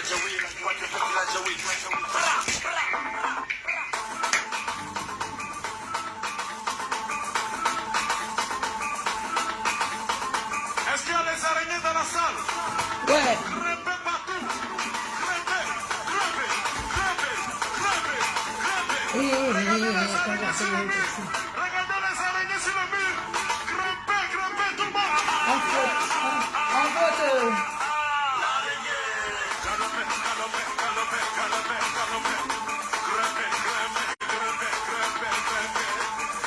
Est-ce qu'il y a des araignées dans la salle? Ouais. Grimpez partout. Grimpez, grimpez, grimpez, grimpez, grimpez. Regardez les araignées sur le mur. Regardez les araignées sur le mur. Grimpez, grimpez, tout le monde. En faute. Galopez, galopez, galopez, galopez, galopez. Grimpez, grimpez, grimpez, grimpez, grimpez.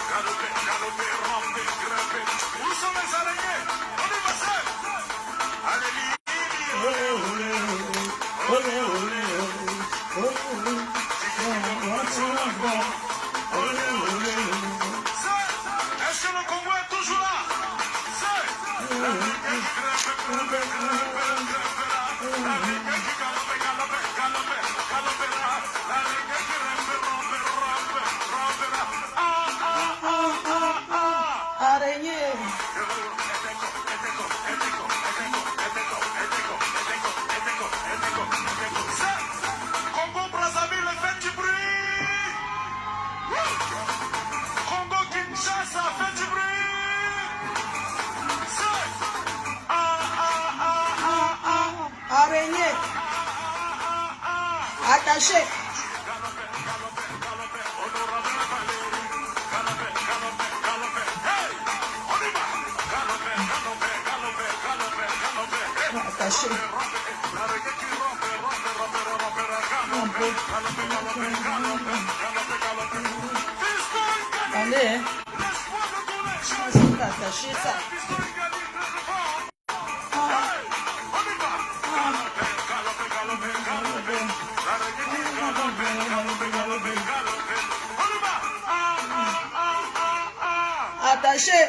Galopez, galopez, rampez, grimpez. Où sont les araignées? On y va, c'est. Allez, est-ce que le Congo est toujours là? C'est. La reggae qui grimpe, grimpe, grimpe, grimpe là. La reggae qui galope, galope, galope, galope là. La reggae qui rampe, rampe, rampe, rampe là. Araignée. Congo Brazzaville, faites du bruit. Congo Kinshasa, faites du bruit. Araignée. Attaché. Attaché. Attendez, hein. C'est pas attaché ça. Attaché.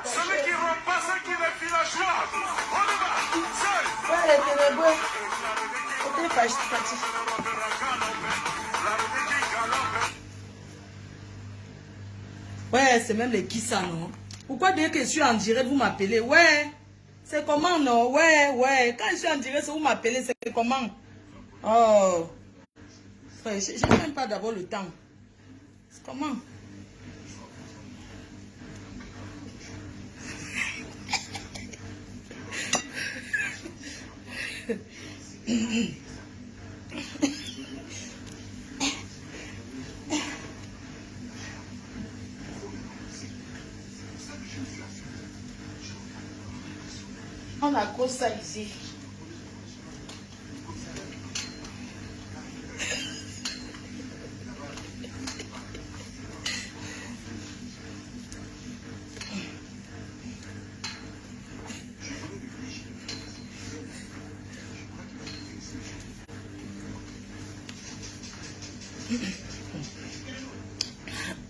Celui qui rompt pas, c'est qui est villageois. On y va. C'est. Ouais, les ténébreux. Côté fatigué. Ouais, c'est même les qui ça, non? Pourquoi dès que je suis en direct, vous m'appelez? Ouais. C'est comment, non? Ouais. Quand je suis en direct, vous m'appelez, c'est comment? Oh. Frère, je n'ai même pas d'abord le temps. C'est comment? On a gros ça ici.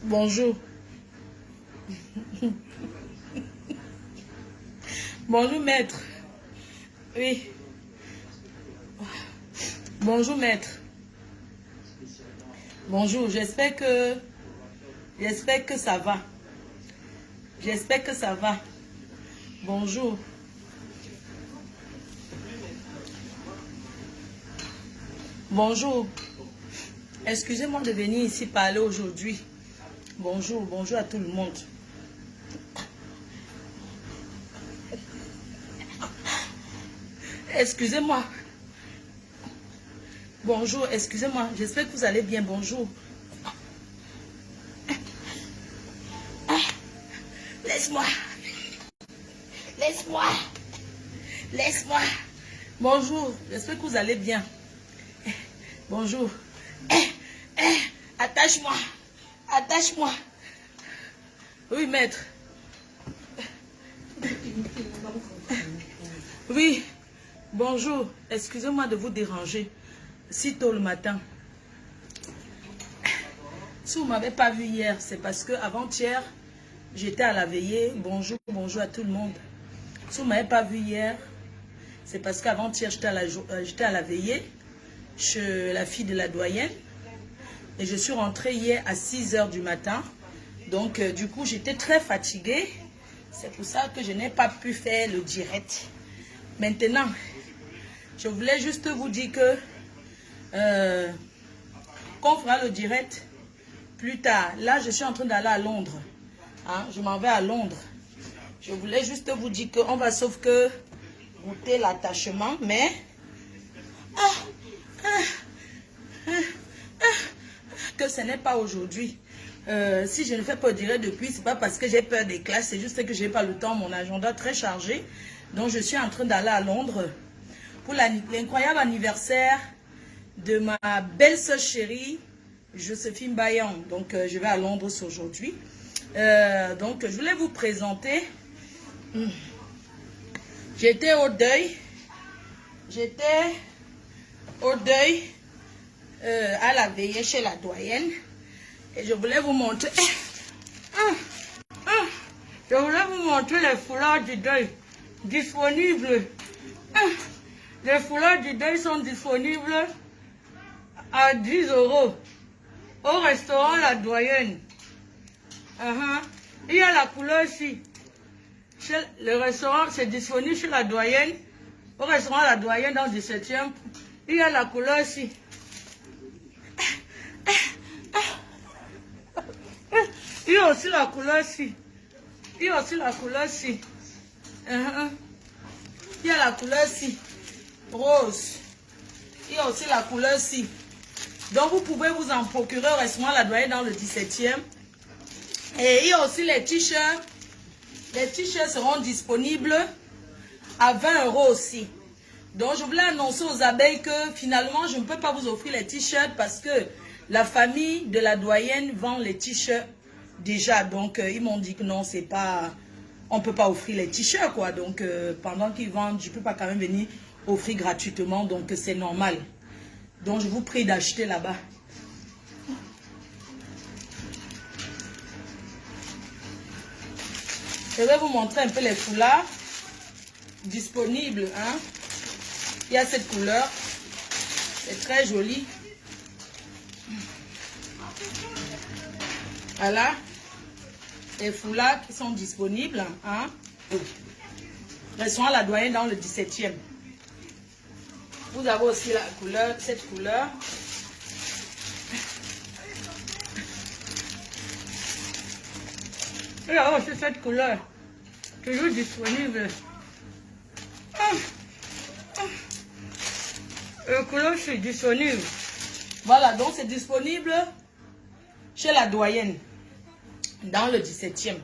Bonjour. Bonjour maître. Oui. Bonjour maître. Bonjour, j'espère que ça va. J'espère que ça va. Bonjour. Bonjour. Excusez-moi de venir ici parler aujourd'hui. Bonjour à tout le monde. Excusez-moi. Bonjour, excusez-moi. J'espère que vous allez bien. Bonjour. Laisse-moi. Laisse-moi. Laisse-moi. Bonjour, j'espère que vous allez bien. Bonjour. Attache-moi. Attache-moi. Oui, maître. Oui. Bonjour. Excusez-moi de vous déranger si tôt le matin. Si vous ne m'avez pas vu hier, c'est parce que avant-hier, j'étais à la veillée. Bonjour à tout le monde. Si vous ne m'avez pas vu hier, c'est parce qu'avant-hier, j'étais à la veillée chez la fille de la doyenne. Et je suis rentrée hier à 6 h du matin. Donc, du coup, j'étais très fatiguée. C'est pour ça que je n'ai pas pu faire le direct. Maintenant, Je voulais juste vous dire que qu'on fera le direct plus tard. Là, je suis en train d'aller à Londres. Hein, je m'en vais à Londres. Je voulais juste vous dire qu'on va sauf que goûter l'attachement, mais que ce n'est pas aujourd'hui. Si je ne fais pas direct depuis, c'est pas parce que j'ai peur des classes, c'est juste que j'ai pas le temps, mon agenda très chargé. Donc je suis en train d'aller à Londres pour l'incroyable anniversaire de ma belle-sœur chérie, Joséphine Bayan. Donc je vais à Londres aujourd'hui. Donc je voulais vous présenter. J'étais au deuil. À la veillée chez la doyenne. Et je voulais vous montrer. Je voulais vous montrer les foulards du deuil disponibles. Les foulards du deuil sont disponibles à 10 € au restaurant La Doyenne. Il y a la couleur ici. Le restaurant, c'est disponible chez La Doyenne. Au restaurant La Doyenne dans le 17e. Il y a la couleur ici. Il y a aussi la couleur ici. Il y a aussi la couleur ici. Il y a la couleur ici. Rose. Il y a aussi la couleur ici. Donc vous pouvez vous en procurer au restaurant La Doyenne dans le 17e. Et il y a aussi les t-shirts. Les t-shirts seront disponibles à 20 € aussi. Donc je voulais annoncer aux abeilles que finalement je ne peux pas vous offrir les t-shirts parce que la famille de La Doyenne vend les t-shirts déjà. Donc ils m'ont dit que non, c'est pas, on peut pas offrir les t-shirts quoi. Donc pendant qu'ils vendent, je peux pas quand même venir offrir gratuitement. Donc c'est normal. Donc je vous prie d'acheter là-bas. Je vais vous montrer un peu les foulards disponibles. Hein. Il y a cette couleur. C'est très joli. Voilà. Les foulards qui sont disponibles. Hein. Restaurant La Doyenne dans le 17e. Vous avez aussi la couleur, cette couleur. Il y a aussi cette couleur. Toujours disponible. La couleur, c'est disponible. Voilà, donc c'est disponible chez La Doyenne. Dans le 17e.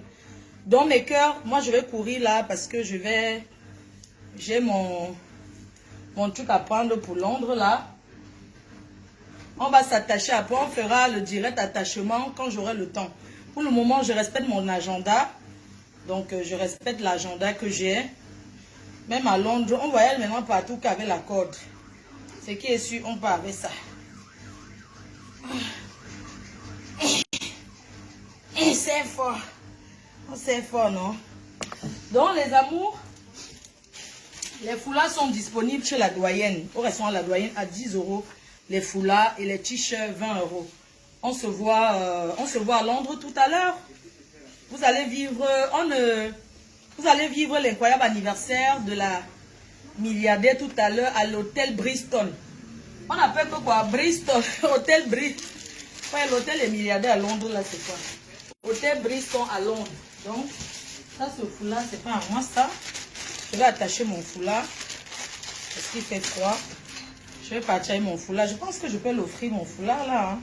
Donc mes cœurs, moi je vais courir là parce que j'ai mon truc à prendre pour Londres là. On va s'attacher après, on fera le direct attachement quand j'aurai le temps. Pour le moment, je respecte mon agenda. Donc, je respecte l'agenda que j'ai. Même à Londres, on voyait maintenant partout qu'avec la corde. Ce qui est sûr, on part avec ça. Et c'est fort. C'est fort, non? Donc, les amours, les foulards sont disponibles chez La Doyenne. Au restaurant La Doyenne à 10 € les foulards et les t-shirts 20 €. On se voit à Londres tout à l'heure. Vous allez vivre l'incroyable anniversaire de la milliardaire tout à l'heure à l'hôtel Bristol. On appelle quoi? Bristol. Hôtel Bristol. Ouais, l'hôtel des milliardaires à Londres, là, c'est quoi? Hôtel Bristol à Londres. Donc, ça, ce foulard, c'est pas à moi, ça. Je vais attacher mon foulard. Parce qu'il fait froid. Je vais partir avec mon foulard. Je pense que je peux l'offrir, mon foulard, là. Hein.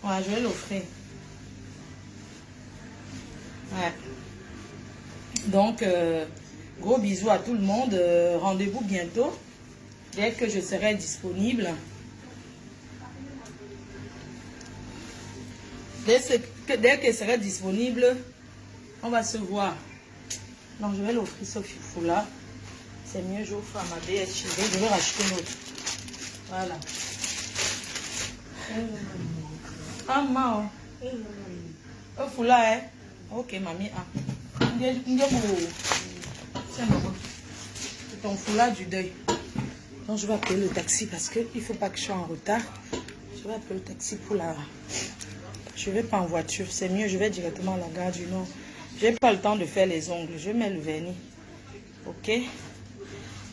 Ouais, je vais l'offrir. Ouais. Donc, gros bisous à tout le monde. Rendez-vous bientôt. Dès que je serai disponible. Dès que je serai disponible, on va se voir. Donc, je vais l'offrir ce foulard. C'est mieux, j'offre à ma DS chérie. Je vais racheter l'autre. Voilà. Ah, ma. Un foulard, hein? Ok, mamie. C'est ton foulard du deuil. Donc, je vais appeler le taxi parce qu'il ne faut pas que je sois en retard. Je vais appeler le taxi pour la... Je ne vais pas en voiture. C'est mieux, je vais directement à la gare du Nord. Je n'ai pas le temps de faire les ongles. Je mets le vernis. Ok?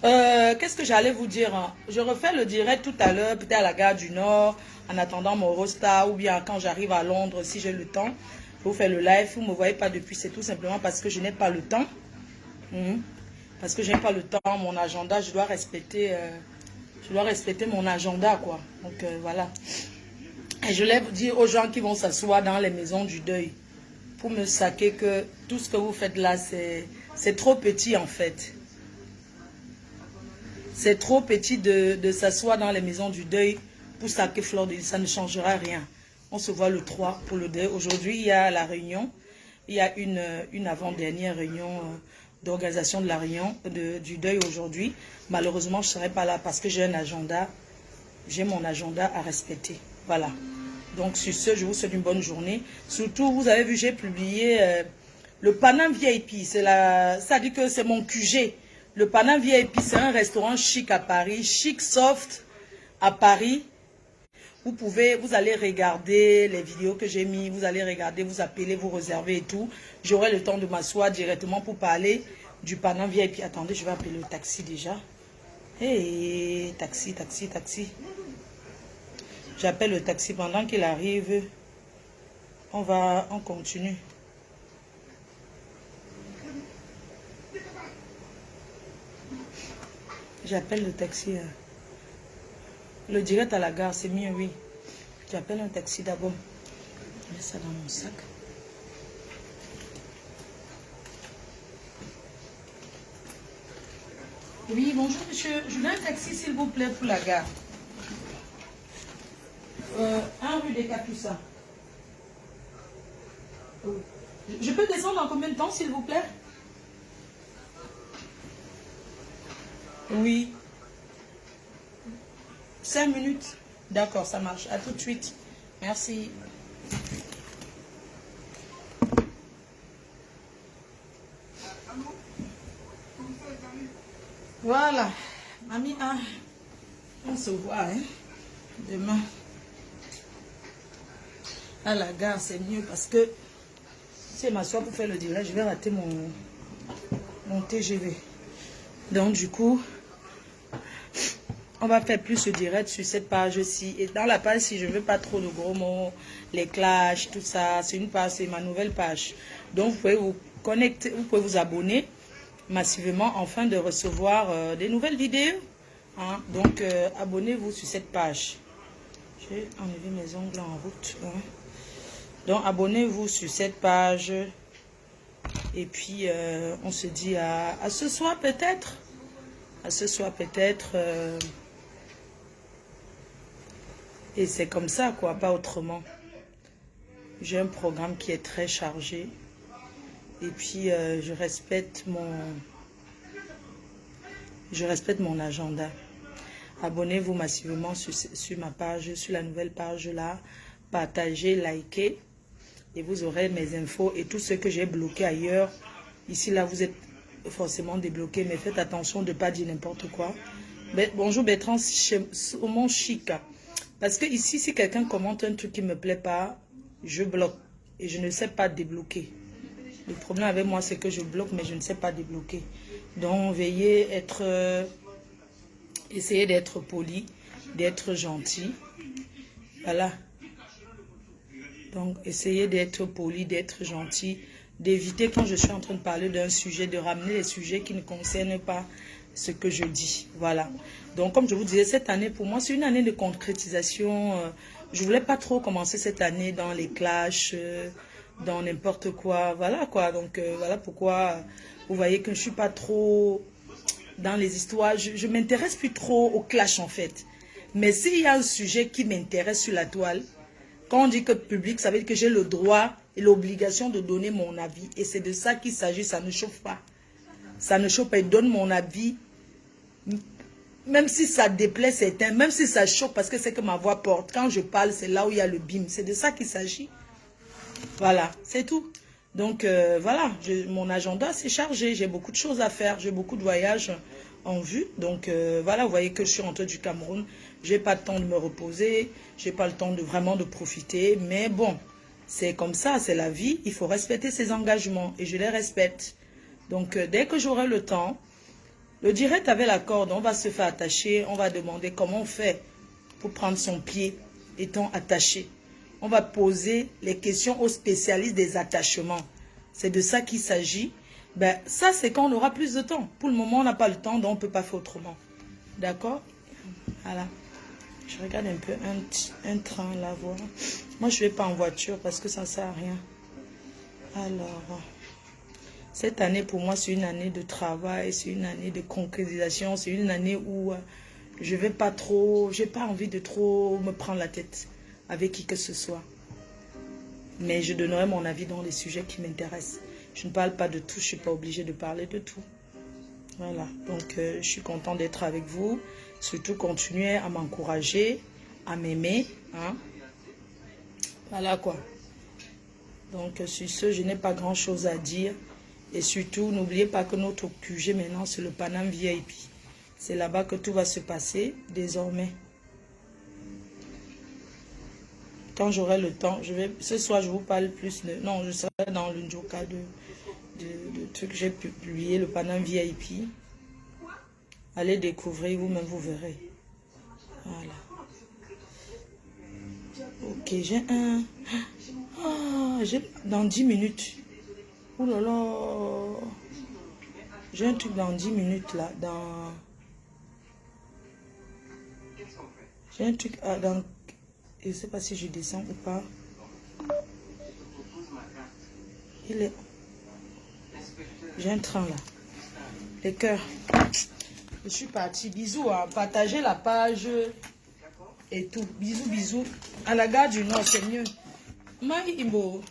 Qu'est-ce que j'allais vous dire, hein? Je refais le direct tout à l'heure, peut-être à la gare du Nord, en attendant mon Eurostar, ou bien quand j'arrive à Londres, si j'ai le temps. Je vous fais le live. Vous ne me voyez pas depuis, c'est tout simplement parce que je n'ai pas le temps. Parce que je n'ai pas le temps, mon agenda, je dois respecter mon agenda, quoi. Donc, voilà. Et je voulais dire aux gens qui vont s'asseoir dans les maisons du deuil, pour me saquer que tout ce que vous faites là, c'est trop petit, en fait. C'est trop petit de s'asseoir dans les maisons du deuil pour saquer Fleur de Lys. Ça ne changera rien. On se voit le 3 pour le deuil. Aujourd'hui, il y a la réunion. Il y a une avant-dernière réunion d'organisation de la réunion du deuil aujourd'hui. Malheureusement, je ne serai pas là parce que j'ai un agenda. J'ai mon agenda à respecter. Voilà. Donc, sur ce, je vous souhaite une bonne journée. Surtout, vous avez vu, j'ai publié le Panam VIP. Ça dit que c'est mon QG. Le Panam VIP, c'est un restaurant chic à Paris, chic soft à Paris. Vous allez regarder les vidéos que j'ai mis, vous allez regarder, vous appelez, vous réservez et tout. J'aurai le temps de m'asseoir directement pour parler du Panam VIP. Attendez, je vais appeler le taxi déjà. Hey, taxi. J'appelle le taxi pendant qu'il arrive. On continue. J'appelle le taxi. Le direct à la gare, c'est mieux, oui. J'appelle un taxi d'abord. Je mets ça dans mon sac. Oui, bonjour monsieur. Je veux un taxi, s'il vous plaît, pour la gare. 1 rue des Capucins. Je peux descendre en combien de temps, s'il vous plaît? Oui. 5 minutes. D'accord, ça marche. À tout de suite. Merci. Voilà. Mamie, on se voit demain. À la gare, c'est mieux parce que si je m'assois pour faire le direct, je vais rater mon TGV. Donc, du coup, on va faire plus le direct sur cette page-ci. Et dans la page-ci, je ne veux pas trop de gros mots, les clashs, tout ça. C'est une page, c'est ma nouvelle page. Donc, vous pouvez vous connecter, vous pouvez vous abonner massivement afin de recevoir des nouvelles vidéos. Donc, abonnez-vous sur cette page. J'ai enlevé mes ongles en route. Donc, abonnez-vous sur cette page. Et puis, on se dit à ce soir peut-être. À ce soir peut-être. Et c'est comme ça, quoi, pas autrement. J'ai un programme qui est très chargé. Et puis, je respecte mon agenda. Abonnez-vous massivement sur ma page, sur la nouvelle page là. Partagez, likez. Et vous aurez mes infos et tout ce que j'ai bloqué ailleurs. Ici, là, vous êtes forcément débloqué. Mais faites attention de ne pas dire n'importe quoi. Bonjour Bertrand, au mon chic. Parce que ici, si quelqu'un commente un truc qui ne me plaît pas, je bloque. Et je ne sais pas débloquer. Le problème avec moi, c'est que je bloque, mais je ne sais pas débloquer. Donc, veuillez essayer d'être poli, d'être gentil. Voilà. Donc, essayez d'être poli, d'être gentil, d'éviter quand je suis en train de parler d'un sujet, de ramener les sujets qui ne concernent pas ce que je dis. Voilà. Donc, comme je vous disais, cette année, pour moi, c'est une année de concrétisation. Je ne voulais pas trop commencer cette année dans les clashs, dans n'importe quoi. Voilà, quoi. Donc, voilà pourquoi vous voyez que je ne suis pas trop dans les histoires. Je ne m'intéresse plus trop au clash, en fait. Mais s'il y a un sujet qui m'intéresse sur la toile, quand on dit que public, ça veut dire que j'ai le droit et l'obligation de donner mon avis. Et c'est de ça qu'il s'agit, ça ne chauffe pas. Ça ne chauffe pas, je donne mon avis. Même si ça déplaît certains, même si ça choque parce que c'est que ma voix porte. Quand je parle, c'est là où il y a le bim. C'est de ça qu'il s'agit. Voilà, c'est tout. Donc, voilà, mon agenda c'est chargé. J'ai beaucoup de choses à faire. J'ai beaucoup de voyages en vue. Donc, voilà, vous voyez que je suis rentrée du Cameroun. J'ai pas le temps de me reposer. J'ai pas le temps de vraiment de profiter. Mais bon, c'est comme ça, c'est la vie. Il faut respecter ses engagements et je les respecte. Donc, dès que j'aurai le temps, Le direct avec la corde, on va se faire attacher. On va demander comment on fait pour prendre son pied étant attaché. On va poser les questions aux spécialistes des attachements. C'est de ça qu'il s'agit. Ben, ça, c'est quand on aura plus de temps. Pour le moment, on n'a pas le temps, donc on ne peut pas faire autrement. D'accord? Voilà. Je regarde un peu un train là, voir. Moi, je ne vais pas en voiture parce que ça ne sert à rien. Alors, cette année, pour moi, c'est une année de travail, c'est une année de concrétisation, c'est une année où je vais pas trop, j'ai pas envie de trop me prendre la tête avec qui que ce soit. Mais je donnerai mon avis dans les sujets qui m'intéressent. Je ne parle pas de tout, je ne suis pas obligée de parler de tout. Voilà, donc je suis contente d'être avec vous. Surtout, continuez à m'encourager, à m'aimer. Hein? Voilà quoi. Donc, sur ce, je n'ai pas grand-chose à dire. Et surtout, n'oubliez pas que notre QG maintenant, c'est le Paname VIP. C'est là-bas que tout va se passer désormais. Quand j'aurai le temps, ce soir, je vous parle plus de... Non, je serai dans le Njoka de trucs que j'ai publié, le Paname VIP. Allez découvrir, vous-même, vous verrez. Voilà. Ok, j'ai un... dans 10 minutes. Ouh là là. J'ai un truc dans 10 minutes là. J'ai un truc dans... Je ne sais pas si je descends ou pas. Il est... J'ai un train là. Les cœurs. Je suis partie. Bisous. Hein. Partagez la page. Et tout. Bisous, bisous. À la gare du Nord, c'est mieux. Maï Imbo.